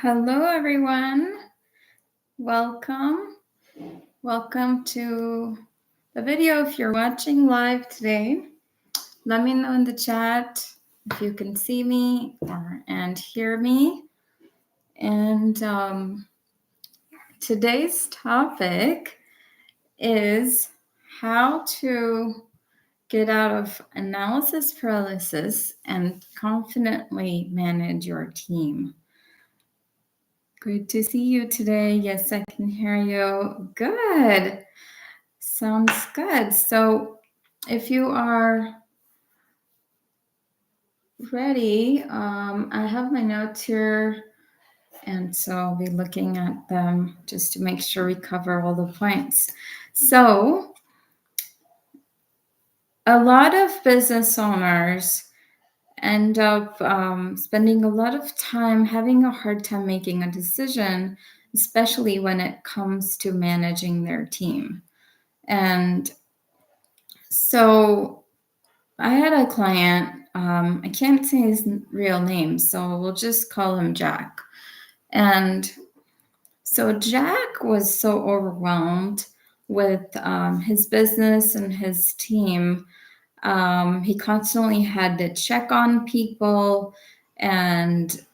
Hello, everyone. Welcome. Welcome to the video. If you're watching live today, let me know in the chat if you can see me and hear me. And today's topic is how to get out of analysis paralysis and confidently manage your team. Great to see you today. Yes, I can hear you. Good. Sounds good. So if you are ready, I have my notes here, and so I'll be looking at them just to make sure we cover all the points. So a lot of business owners end up spending a lot of time having a hard time making a decision, especially when it comes to managing their team. And so I had a client, I can't say his real name, so we'll just call him Jack. And so Jack was so overwhelmed with his business and his team. He constantly had to check on people, and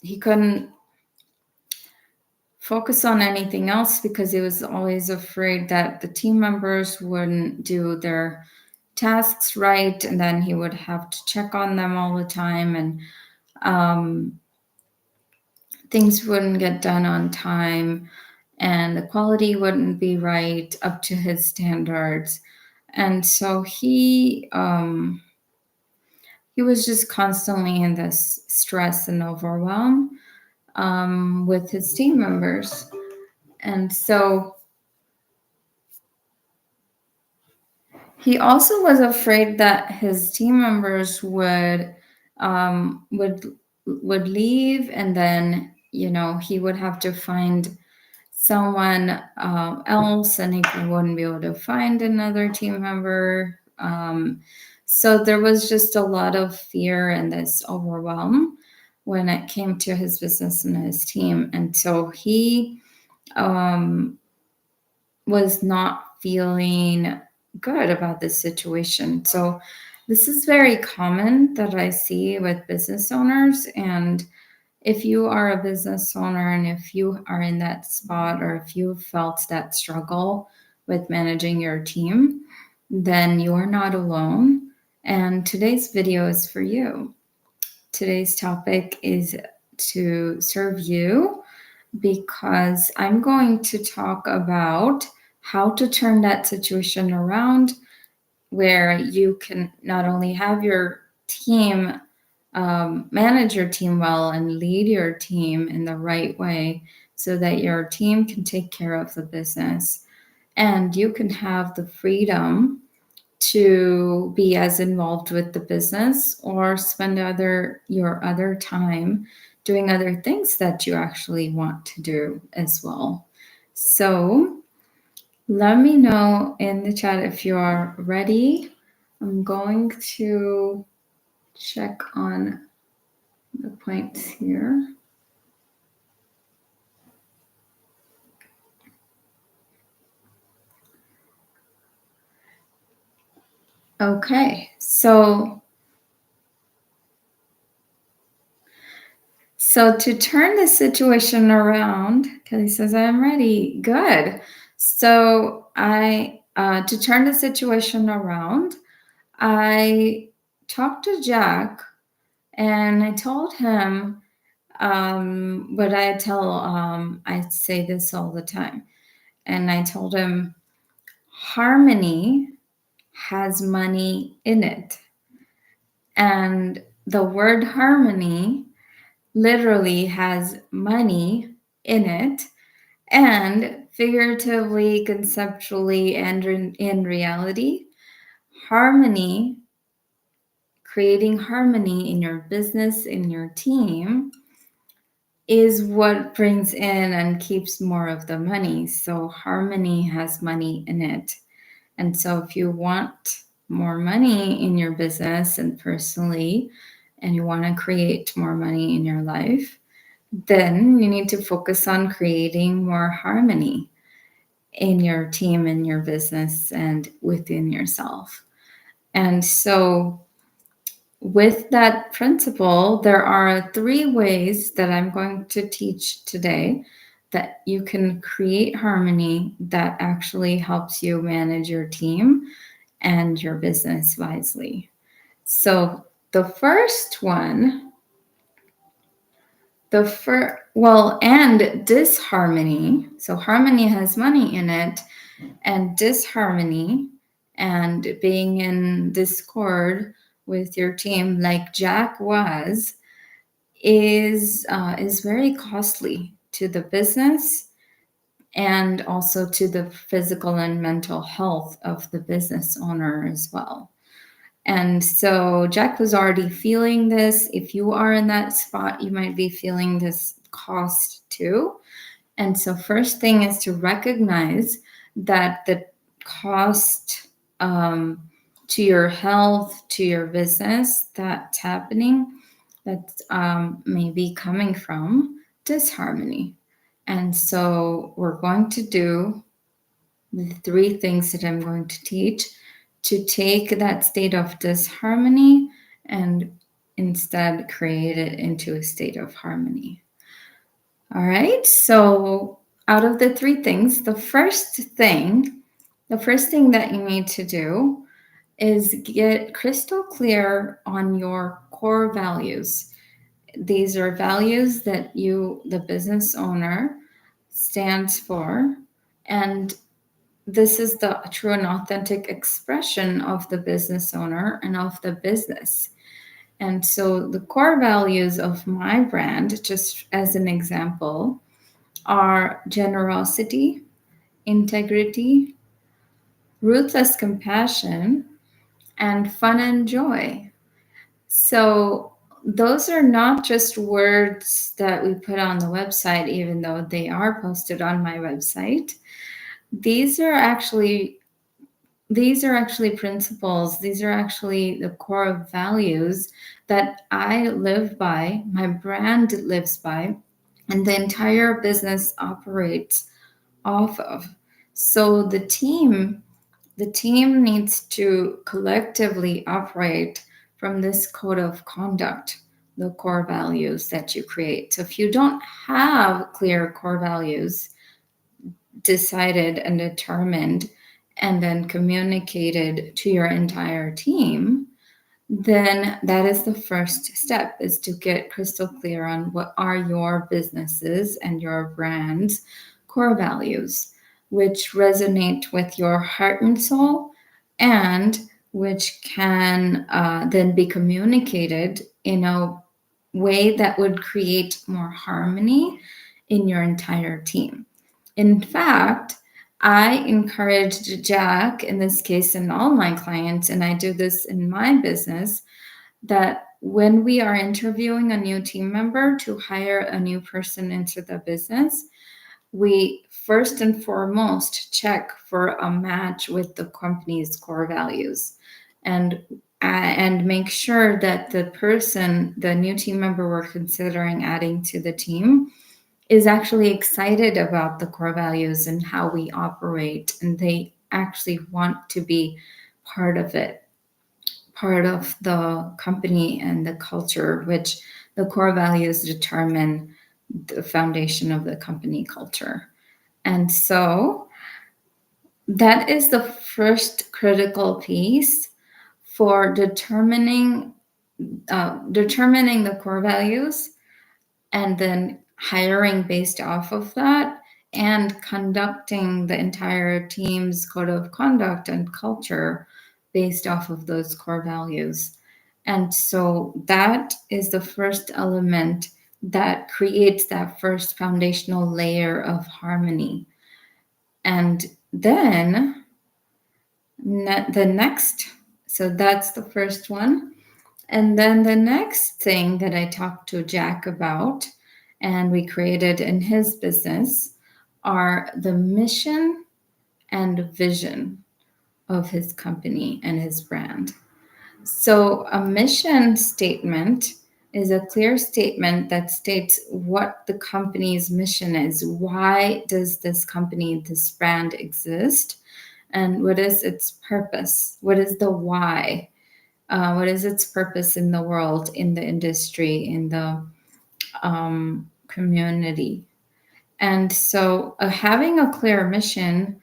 he couldn't focus on anything else because he was always afraid that the team members wouldn't do their tasks right, and then he would have to check on them all the time, and things wouldn't get done on time, and the quality wouldn't be right up to his standards. And so he was just constantly in this stress and overwhelm with his team members. And so he also was afraid that his team members would leave, and then he would have to find someone else, and he wouldn't be able to find another team member. So there was just a lot of fear and this overwhelm when it came to his business and his team. And so he was not feeling good about this situation. So this is very common that I see with business owners. And if you are a business owner, and if you are in that spot, or if you felt that struggle with managing your team, then you are not alone. And today's video is for you. Today's topic is to serve you, because I'm going to talk about how to turn that situation around, where you can not only have your team manage your team well and lead your team in the right way, so that your team can take care of the business, and you can have the freedom to be as involved with the business, or spend your other time doing other things that you actually want to do as well. So let me know in the chat if you are ready. I'm going to check on the points here. Okay, so to turn the situation around, Kelly says, I'm ready. Good. So to turn the situation around, I talked to Jack, and I told him what I say this all the time. And I told him, harmony has money in it. And the word harmony literally has money in it, and figuratively, conceptually, and in reality, harmony, creating harmony in your business, in your team, is what brings in and keeps more of the money. So harmony has money in it. And so if you want more money in your business and personally, and you want to create more money in your life, Then you need to focus on creating more harmony in your team, in your business, and within yourself. And so, with that principle, there are 3 ways that I'm going to teach today that you can create harmony that actually helps you manage your team and your business wisely. So, the first one, and disharmony. So, harmony has money in it, and disharmony and being in discord with your team, like Jack was, is very costly to the business and also to the physical and mental health of the business owner as well. And so Jack was already feeling this. If you are in that spot, you might be feeling this cost too. And so first thing is to recognize that the cost to your health, to your business that's happening, that may be coming from disharmony. And so we're going to do the 3 things that I'm going to teach to take that state of disharmony and instead create it into a state of harmony. All right, so out of the 3 things, the first thing that you need to do is get crystal clear on your core values. These are values that you, the business owner, stands for, and this is the true and authentic expression of the business owner and of the business. And so the core values of my brand, just as an example, are generosity, integrity, ruthless compassion, and fun and joy. So those are not just words that we put on the website, even though they are posted on my website. These are actually principles. These are actually the core values that I live by, my brand lives by, and the entire business operates off of. So the team needs to collectively operate from this code of conduct, the core values that you create. So if you don't have clear core values decided and determined and then communicated to your entire team, then that is the first step, is to get crystal clear on what are your businesses and your brand's core values, which resonate with your heart and soul, and which can then be communicated in a way that would create more harmony in your entire team. In fact, I encouraged Jack, in this case, and all my clients, and I do this in my business, that when we are interviewing a new team member to hire a new person into the business, we first and foremost check for a match with the company's core values, and make sure that the new team member we're considering adding to the team, is actually excited about the core values and how we operate, and they actually want to be part of it, part of the company and the culture, which the core values determine the foundation of the company culture. And so that is the first critical piece for determining the core values, and then hiring based off of that, and conducting the entire team's code of conduct and culture based off of those core values. And so that is the first element that creates that first foundational layer of harmony. And then so that's the first one. And then the next thing that I talked to Jack about, and we created in his business, are the mission and vision of his company and his brand. So a mission statement is a clear statement that states what the company's mission is. Why does this company, this brand exist? And what is its purpose? What is the why? What is its purpose in the world, in the industry, in the community? And so having a clear mission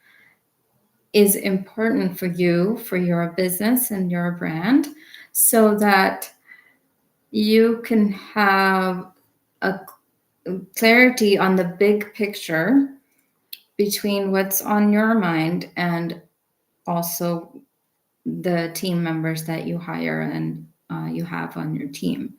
is important for you, for your business and your brand, so that you can have a clarity on the big picture between what's on your mind and also the team members that you hire and you have on your team.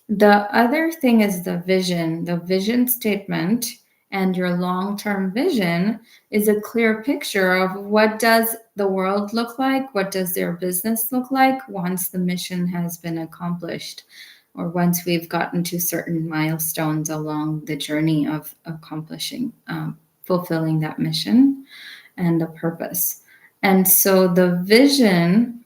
The other thing is the vision statement, and your long-term vision is a clear picture of what does the world look like, what does their business look like once the mission has been accomplished, or once we've gotten to certain milestones along the journey of accomplishing, fulfilling that mission and the purpose. And so the vision,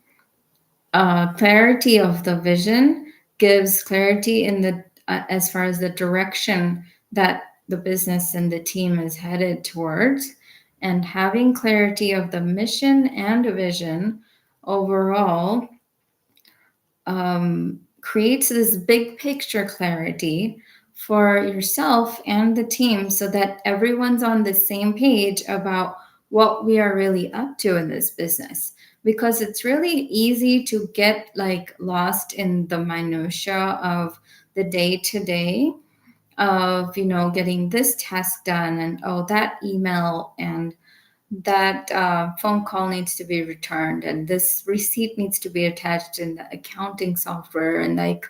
clarity of the vision gives clarity in the as far as the direction that the business and the team is headed towards. And having clarity of the mission and vision overall creates this big picture clarity for yourself and the team, so that everyone's on the same page about what we are really up to in this business. Because it's really easy to get like lost in the minutia of the day to day of, getting this task done, and that email, and that phone call needs to be returned, and this receipt needs to be attached in the accounting software, and like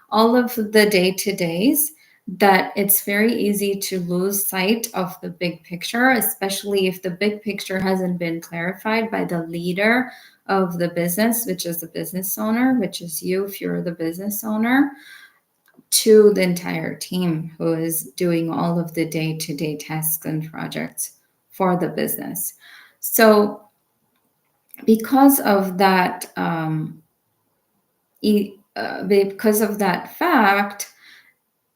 all of the day-to-days, that it's very easy to lose sight of the big picture, especially if the big picture hasn't been clarified by the leader of the business, which is the business owner, which is you if you're the business owner, to the entire team who is doing all of the day-to-day tasks and projects for the business. So because of that, fact,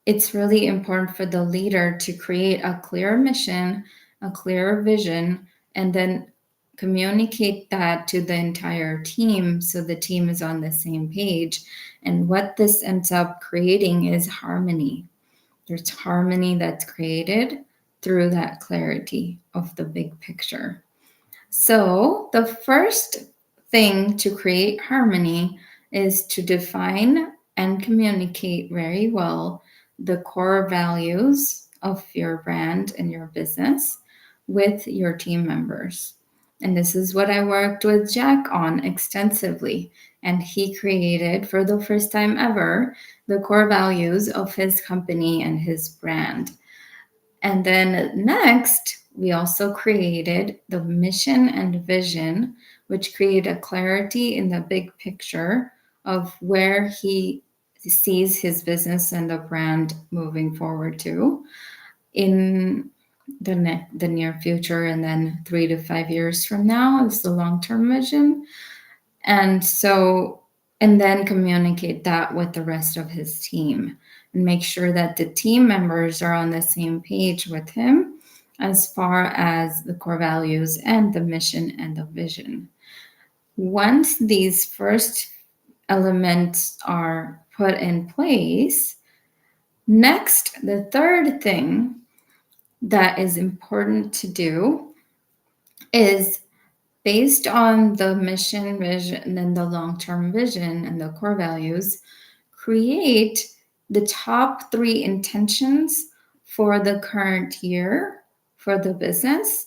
it's really important for the leader to create a clear mission, a clear vision, and then communicate that to the entire team so the team is on the same page. And what this ends up creating is harmony. There's harmony that's created through that clarity of the big picture. So the first thing to create harmony is to define and communicate very well the core values of your brand and your business with your team members. And this is what I worked with Jack on extensively. And he created, for the first time ever, the core values of his company and his brand. And then next, we also created the mission and vision, which create a clarity in the big picture of where he sees his business and the brand moving forward to in the near future, and then 3 to 5 years from now is the long-term vision. And then communicate that with the rest of his team and make sure that the team members are on the same page with him as far as the core values and the mission and the vision. Once these first elements are put in place, next, the third thing that is important to do is, based on the mission, vision, and the long-term vision and the core values, create the top 3 intentions for the current year for the business,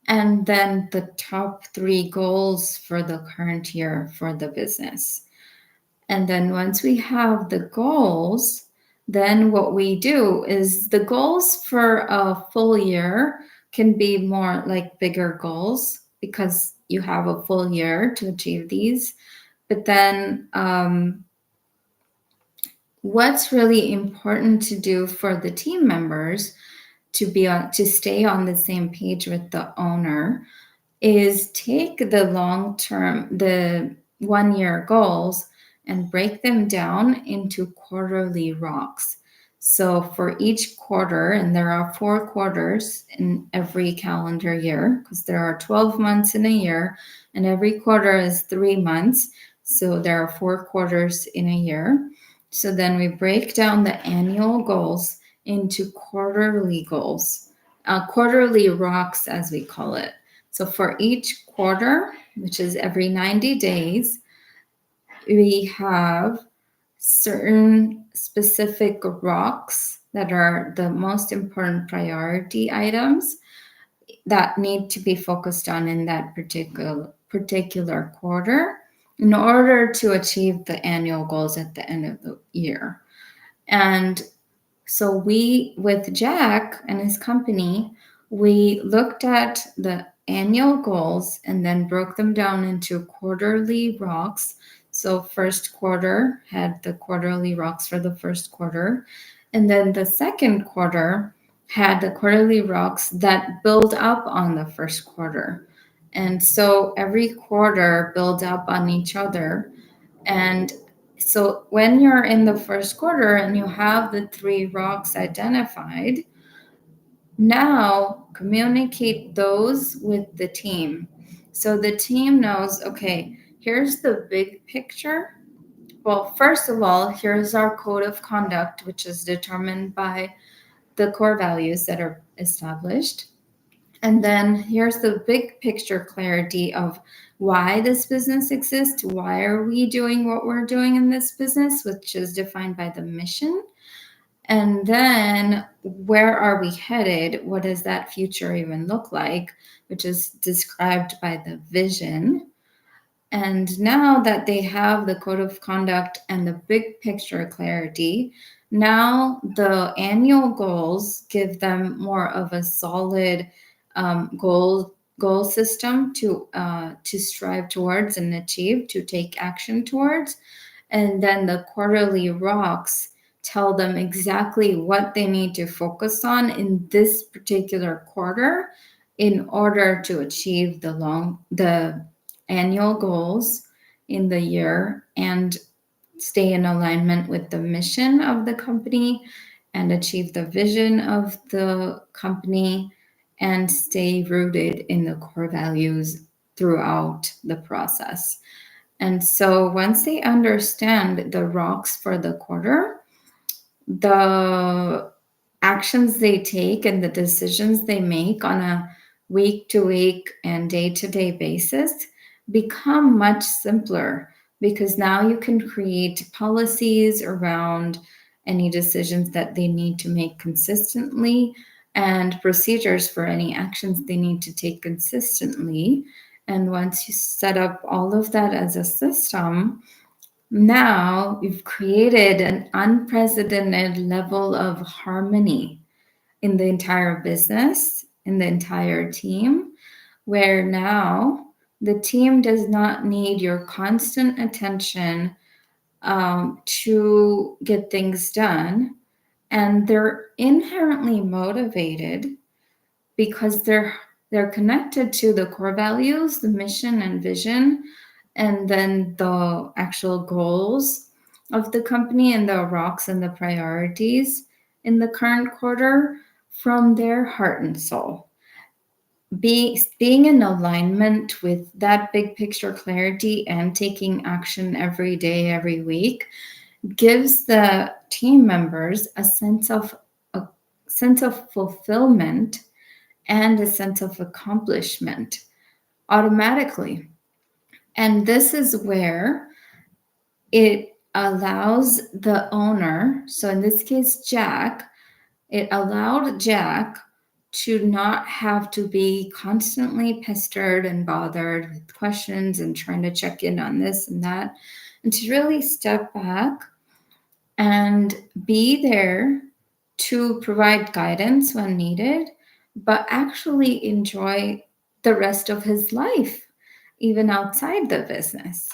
and then the top 3 goals for the current year for the business. And then once we have the goals, then what we do is the goals for a full year can be more like bigger goals because you have a full year to achieve these. But then what's really important to do for the team members to stay on the same page with the owner is take the long-term, the 1-year goals, and break them down into quarterly rocks. So for each quarter, and there are 4 quarters in every calendar year, because there are 12 months in a year, and every quarter is 3 months. So there are 4 quarters in a year. So then we break down the annual goals into quarterly goals, quarterly rocks, as we call it. So for each quarter, which is every 90 days, we have certain specific rocks that are the most important priority items that need to be focused on in that particular quarter in order to achieve the annual goals at the end of the year. And so we, with Jack and his company, we looked at the annual goals and then broke them down into quarterly rocks. So first quarter had the quarterly rocks for the first quarter. And then the second quarter had the quarterly rocks that build up on the first quarter. And so every quarter builds up on each other. And so when you're in the first quarter and you have the 3 rocks identified, now communicate those with the team. So the team knows, okay, here's the big picture. Well, first of all, here's our code of conduct, which is determined by the core values that are established. And then here's the big picture clarity of why this business exists. Why are we doing what we're doing in this business, which is defined by the mission? And then where are we headed? What does that future even look like, which is described by the vision? And now that they have the code of conduct and the big picture clarity, now the annual goals give them more of a solid goal system to strive towards and achieve, to take action towards. And then the quarterly rocks tell them exactly what they need to focus on in this particular quarter in order to achieve the annual goals in the year and stay in alignment with the mission of the company and achieve the vision of the company and stay rooted in the core values throughout the process. And so once they understand the rocks for the quarter, the actions they take and the decisions they make on a week-to-week and day-to-day basis become much simpler, because now you can create policies around any decisions that they need to make consistently and procedures for any actions they need to take consistently. And once you set up all of that as a system, now you've created an unprecedented level of harmony in the entire business, in the entire team, where now the team does not need your constant attention to get things done. And they're inherently motivated because they're connected to the core values, the mission and vision, and then the actual goals of the company and the rocks and the priorities in the current quarter from their heart and soul. Being in alignment with that big picture clarity and taking action every day, every week, gives the team members a sense of fulfillment and a sense of accomplishment automatically. And this is where it allows the owner, so in this case, Jack, it allowed Jack to not have to be constantly pestered and bothered with questions and trying to check in on this and that, and to really step back and be there to provide guidance when needed, but actually enjoy the rest of his life, even outside the business.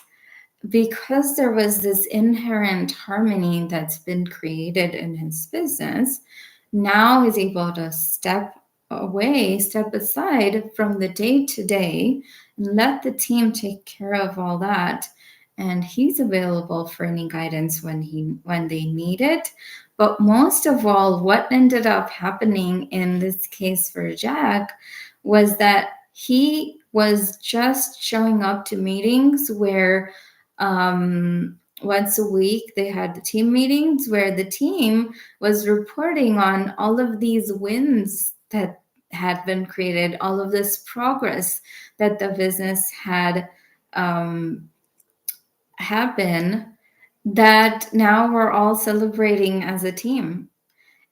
Because there was this inherent harmony that's been created in his business, now he's able to step aside from the day to day and let the team take care of all that and he's available for any guidance when they need it. But most of all, what ended up happening in this case for Jack was that he was just showing up to meetings where once a week they had the team meetings where the team was reporting on all of these wins that had been created, all of this progress that the business had happen, that now we're all celebrating as a team.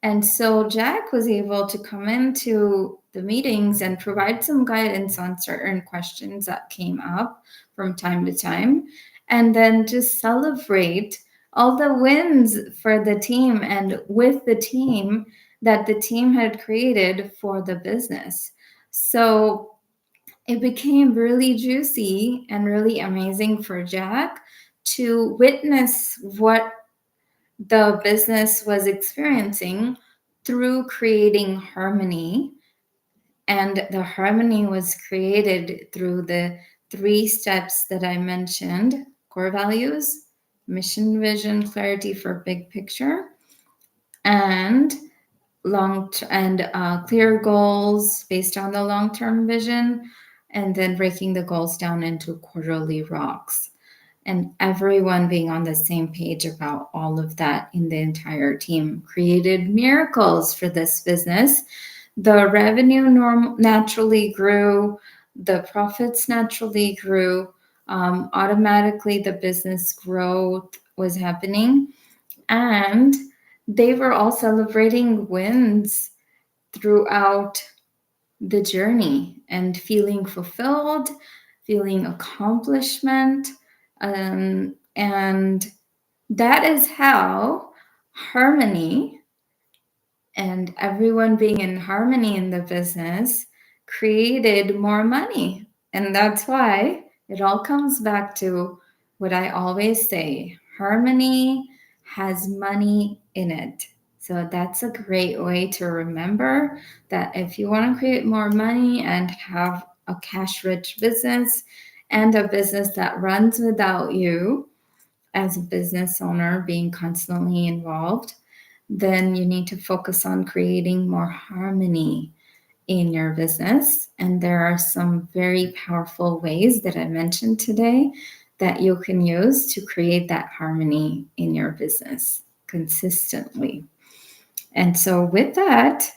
And so Jack was able to come into the meetings and provide some guidance on certain questions that came up from time to time, and then just celebrate all the wins for the team and with the team that the team had created for the business. So it became really juicy and really amazing for Jack to witness what the business was experiencing through creating harmony. And the harmony was created through the 3 steps that I mentioned: core values, mission, vision, clarity for big picture, and clear goals based on the long-term vision, and then breaking the goals down into quarterly rocks, and everyone being on the same page about all of that in the entire team created miracles for this business. The revenue naturally grew, the profits naturally grew, automatically the business growth was happening, and they were all celebrating wins throughout the journey and feeling fulfilled, feeling accomplishment. And that is how harmony and everyone being in harmony in the business created more money. And that's why it all comes back to what I always say: harmony has money in it. So that's a great way to remember that if you want to create more money and have a cash rich business and a business that runs without you as a business owner being constantly involved, then you need to focus on creating more harmony in your business. And there are some very powerful ways that I mentioned today that you can use to create that harmony in your business consistently. And so with that,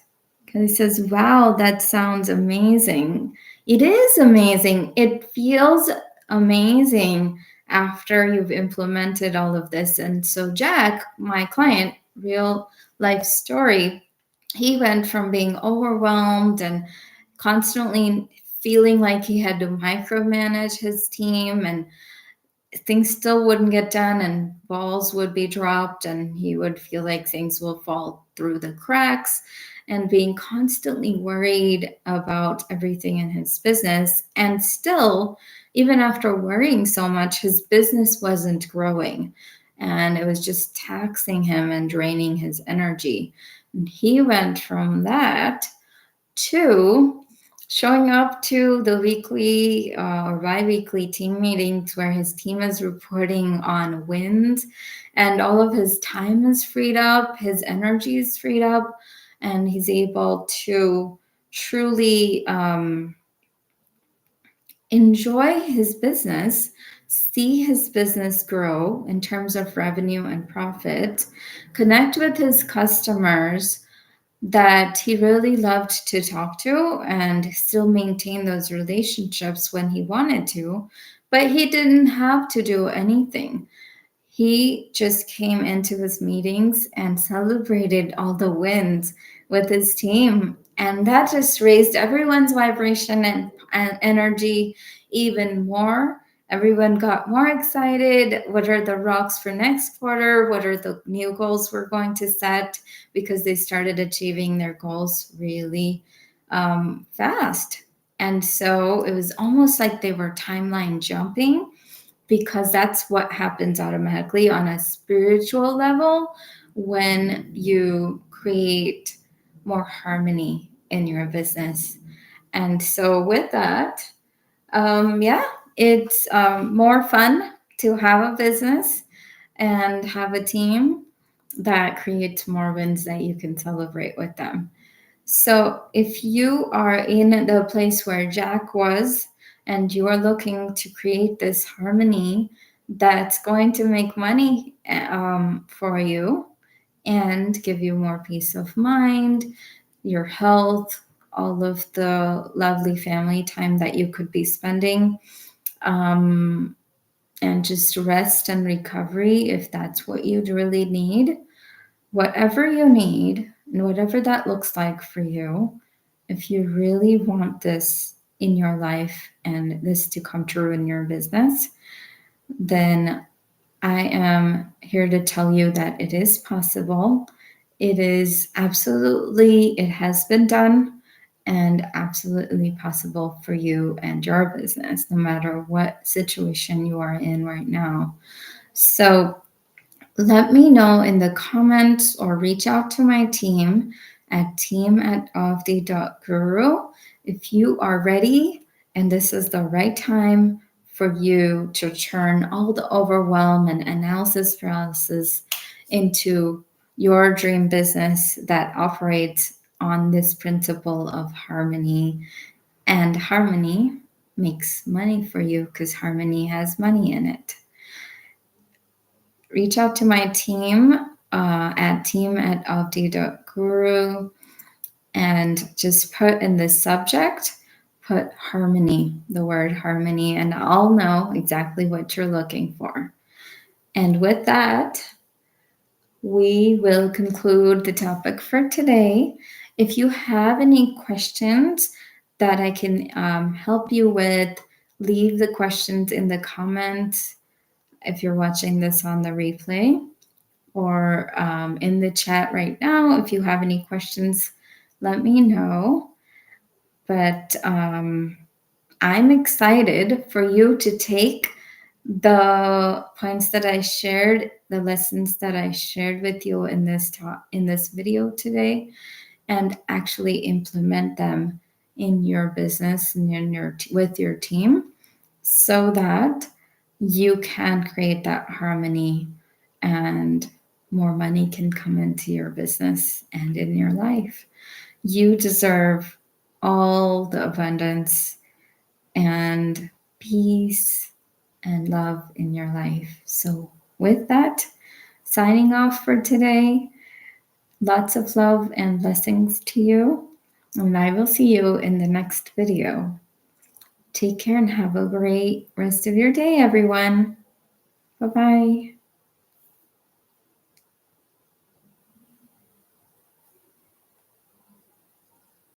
Kelly says, wow, that sounds amazing. It is amazing. It feels amazing after you've implemented all of this. And so Jack, my client, real life story, he went from being overwhelmed and constantly feeling like he had to micromanage his team, and things still wouldn't get done and balls would be dropped and he would feel like things will fall through the cracks, and being constantly worried about everything in his business. And still, even after worrying so much, his business wasn't growing and it was just taxing him and draining his energy. And he went from that to showing up to the weekly or bi-weekly team meetings where his team is reporting on wins, and all of his time is freed up, his energy is freed up, and he's able to truly enjoy his business, see his business grow in terms of revenue and profit, connect with his customers that he really loved to talk to, and still maintain those relationships when he wanted to, but he didn't have to do anything. He just came into his meetings and celebrated all the wins with his team. And that just raised everyone's vibration and energy even more. Everyone got more excited. What are the rocks for next quarter? What are the new goals we're going to set? Because they started achieving their goals really fast. And so it was almost like they were timeline jumping, because that's what happens automatically on a spiritual level when you create more harmony in your business. And so with that, yeah, it's more fun to have a business and have a team that creates more wins that you can celebrate with them. So if you are in the place where Jack was and you are looking to create this harmony that's going to make money for you and give you more peace of mind, your health, all of the lovely family time that you could be spending, and just rest and recovery if that's what you'd really need. Whatever you need, and whatever that looks like for you, if you really want this in your life and this to come true in your business, then I am here to tell you that it is possible. It is absolutely, it has been done and absolutely possible for you and your business, no matter what situation you are in right now. So let me know in the comments or reach out to my team at team@avadhi.guru if you are ready and this is the right time for you to turn all the overwhelm and analysis paralysis into your dream business that operates on this principle of harmony. And harmony makes money for you because harmony has money in it. Reach out to my team at team@avadhi.guru and just put in the subject, put harmony, the word harmony, and I'll know exactly what you're looking for. And with that, we will conclude the topic for today. If you have any questions that I can help you with, leave the questions in the comments if you're watching this on the replay, or in the chat right now. If you have any questions, let me know. But I'm excited for you to take the points that I shared, the lessons that I shared with you in this video today, and actually implement them in your business and with your team, so that you can create that harmony and more money can come into your business and in your life. You deserve all the abundance and peace and love in your life. So with that, signing off for today. Lots of love and blessings to you. And I will see you in the next video. Take care and have a great rest of your day, everyone. Bye-bye.